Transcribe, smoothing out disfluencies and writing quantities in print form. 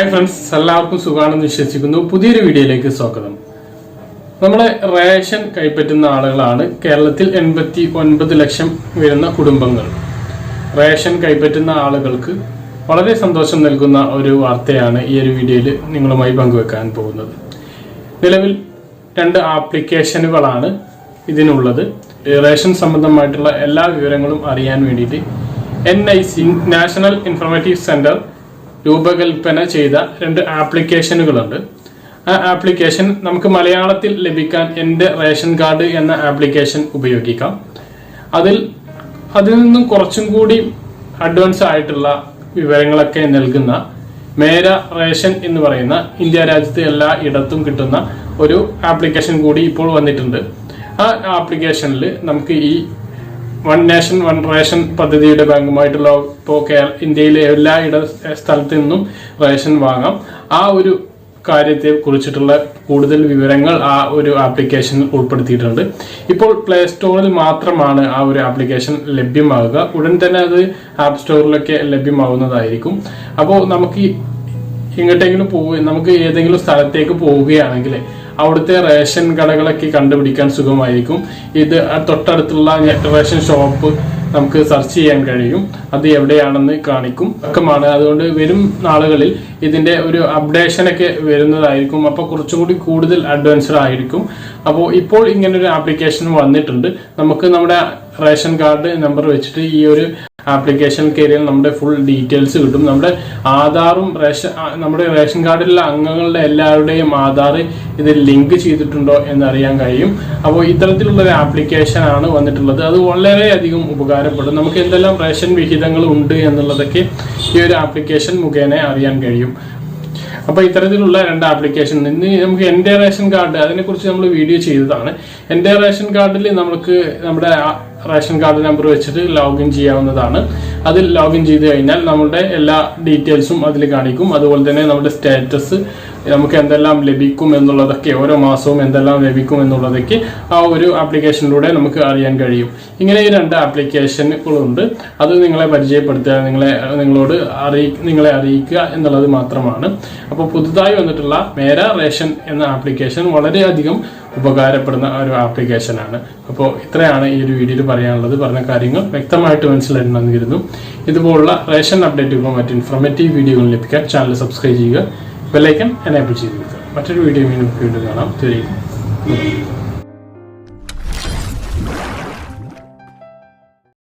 Hi friends, എല്ലാവർക്കും സുഖാണെന്ന് വിശ്വസിക്കുന്നു. പുതിയൊരു വീഡിയോയിലേക്ക് സ്വാഗതം. നമ്മളെ റേഷൻ കൈപ്പറ്റുന്ന ആളുകളാണ് കേരളത്തിൽ 89 ലക്ഷം വരുന്ന കുടുംബങ്ങൾ. റേഷൻ കൈപ്പറ്റുന്ന ആളുകൾക്ക് വളരെ സന്തോഷം നൽകുന്ന ഒരു വാർത്തയാണ് ഈ ഒരു വീഡിയോയിൽ നിങ്ങളുമായി പങ്കുവെക്കാൻ പോകുന്നത്. നിലവിൽ 2 ആപ്ലിക്കേഷനുകളാണ് ഇതിനുള്ളത്. റേഷൻ സംബന്ധമായിട്ടുള്ള എല്ലാ വിവരങ്ങളും അറിയാൻ വേണ്ടിയിട്ട് NIC നാഷണൽ ഇൻഫർമേറ്റീവ് സെന്റർ രൂപകൽപ്പന ചെയ്ത 2 ആപ്ലിക്കേഷനുകളുണ്ട്. ആ ആപ്ലിക്കേഷൻ നമുക്ക് മലയാളത്തിൽ ലഭിക്കാൻ എൻ്റെ റേഷൻ കാർഡ് എന്ന ആപ്ലിക്കേഷൻ ഉപയോഗിക്കാം. അതിൽ നിന്നും കുറച്ചും കൂടി അഡ്വാൻസ് ആയിട്ടുള്ള വിവരങ്ങളൊക്കെ നൽകുന്ന മേര റേഷൻ എന്ന് പറയുന്ന ഇന്ത്യ രാജ്യത്ത് എല്ലാ ഇടത്തും കിട്ടുന്ന ഒരു ആപ്ലിക്കേഷൻ കൂടി ഇപ്പോൾ വന്നിട്ടുണ്ട്. ആ ആപ്ലിക്കേഷനിൽ നമുക്ക് ഈ വൺ നേഷൻ വൺ റേഷൻ പദ്ധതിയുടെ ഭാഗമായിട്ടുള്ള ഇപ്പോൾ ഇന്ത്യയിലെ എല്ലാ സ്ഥലത്തു നിന്നും റേഷൻ വാങ്ങാം. ആ ഒരു കാര്യത്തെ കുറിച്ചിട്ടുള്ള കൂടുതൽ വിവരങ്ങൾ ആ ഒരു ആപ്ലിക്കേഷനിൽ ഉൾപ്പെടുത്തിയിട്ടുണ്ട്. ഇപ്പോൾ പ്ലേ സ്റ്റോറിൽ മാത്രമാണ് ആ ഒരു ആപ്ലിക്കേഷൻ ലഭ്യമാകുക. ഉടൻ തന്നെ അത് ആപ്പ് സ്റ്റോറിലൊക്കെ ലഭ്യമാവുന്നതായിരിക്കും. അപ്പോൾ നമുക്ക് നമുക്ക് ഏതെങ്കിലും സ്ഥലത്തേക്ക് പോവുകയാണെങ്കിൽ അവിടുത്തെ റേഷൻ കടകളൊക്കെ കണ്ടുപിടിക്കാൻ സുഖമായിരിക്കും. ഇത് തൊട്ടടുത്തുള്ള റേഷൻ ഷോപ്പ് നമുക്ക് സെർച്ച് ചെയ്യാൻ കഴിയും. അത് എവിടെയാണെന്ന് കാണിക്കും ഒക്കെയാണ്. അതുകൊണ്ട് വരും നാളുകളിൽ ഇതിന്റെ ഒരു അപ്ഡേഷനൊക്കെ വരുന്നതായിരിക്കും. അപ്പോൾ കുറച്ചും കൂടി കൂടുതൽ അഡ്വാൻസ്ഡ് ആയിരിക്കും. അപ്പോൾ ഇപ്പോൾ ഇങ്ങനൊരു ആപ്ലിക്കേഷൻ വന്നിട്ടുണ്ട്. നമുക്ക് നമ്മുടെ റേഷൻ കാർഡ് നമ്പർ വെച്ചിട്ട് ഈ ഒരു ആപ്ലിക്കേഷൻ കയറിയാൽ നമ്മുടെ ഫുൾ ഡീറ്റെയിൽസ് കിട്ടും. നമ്മുടെ ആധാറും നമ്മുടെ റേഷൻ കാർഡിലുള്ള അംഗങ്ങളുടെ എല്ലാവരുടെയും ആധാർ ഇതിൽ ലിങ്ക് ചെയ്തിട്ടുണ്ടോ എന്നറിയാൻ കഴിയും. അപ്പോൾ ഇത്തരത്തിലുള്ള ഒരു ആപ്ലിക്കേഷൻ ആണ് വന്നിട്ടുള്ളത്. അത് വളരെയധികം ഉപകാരപ്പെടും. നമുക്ക് എന്തെല്ലാം റേഷൻ വിഹിതങ്ങൾ ഉണ്ട് എന്നുള്ളതൊക്കെ ഈ ഒരു ആപ്ലിക്കേഷൻ മുഖേന അറിയാൻ കഴിയും. അപ്പോൾ ഇത്തരത്തിലുള്ള 2 ആപ്ലിക്കേഷൻ ഇന്ന് നമുക്ക് എൻ്റെ റേഷൻ കാർഡ് അതിനെക്കുറിച്ച് നമ്മൾ വീഡിയോ ചെയ്തതാണ്. എൻ്റെ റേഷൻ കാർഡിൽ നമുക്ക് നമ്മുടെ റേഷൻ കാർഡ് നമ്പർ വെച്ചിട്ട് ലോഗിൻ ചെയ്യാവുന്നതാണ്. അതിൽ ലോഗിൻ ചെയ്ത് കഴിഞ്ഞാൽ നമ്മുടെ എല്ലാ ഡീറ്റെയിൽസും അതിൽ കാണിക്കും. അതുപോലെ തന്നെ നമ്മുടെ സ്റ്റാറ്റസ്, നമുക്ക് എന്തെല്ലാം ലഭിക്കും എന്നുള്ളതൊക്കെ, ഓരോ മാസവും എന്തെല്ലാം ലഭിക്കും എന്നുള്ളതൊക്കെ ആ ഒരു ആപ്ലിക്കേഷനിലൂടെ നമുക്ക് അറിയാൻ കഴിയും. ഇങ്ങനെ ഈ 2 ആപ്ലിക്കേഷനുകളുണ്ട്. അത് നിങ്ങളെ പരിചയപ്പെടുത്തുക, നിങ്ങളെ അറിയിക്കുക എന്നുള്ളത് മാത്രമാണ്. അപ്പോൾ പുതുതായി വന്നിട്ടുള്ള മേര റേഷൻ എന്ന ആപ്ലിക്കേഷൻ വളരെയധികം ഉപകാരപ്പെടുന്ന ഒരു ആപ്ലിക്കേഷനാണ്. അപ്പോൾ ഇത്രയാണ് ഈ ഒരു വീഡിയോയിൽ പറയാനുള്ളത്. പറഞ്ഞ കാര്യങ്ങൾ വ്യക്തമായിട്ട് മനസ്സിലായിട്ടുണ്ടെന്ന് കരുതുന്നു. ഇതുപോലുള്ള റേഷൻ അപ്ഡേറ്റുകളും മറ്റ് ഇൻഫോർമേറ്റീവ് വീഡിയോകളും ലഭിക്കാൻ ചാനൽ സബ്സ്ക്രൈബ് ചെയ്യുക, ബെല്ലൈക്കൺ എനേബിൾ ചെയ്ത് വെക്കുക. മറ്റൊരു വീഡിയോ നമുക്ക് വീണ്ടും കാണാം.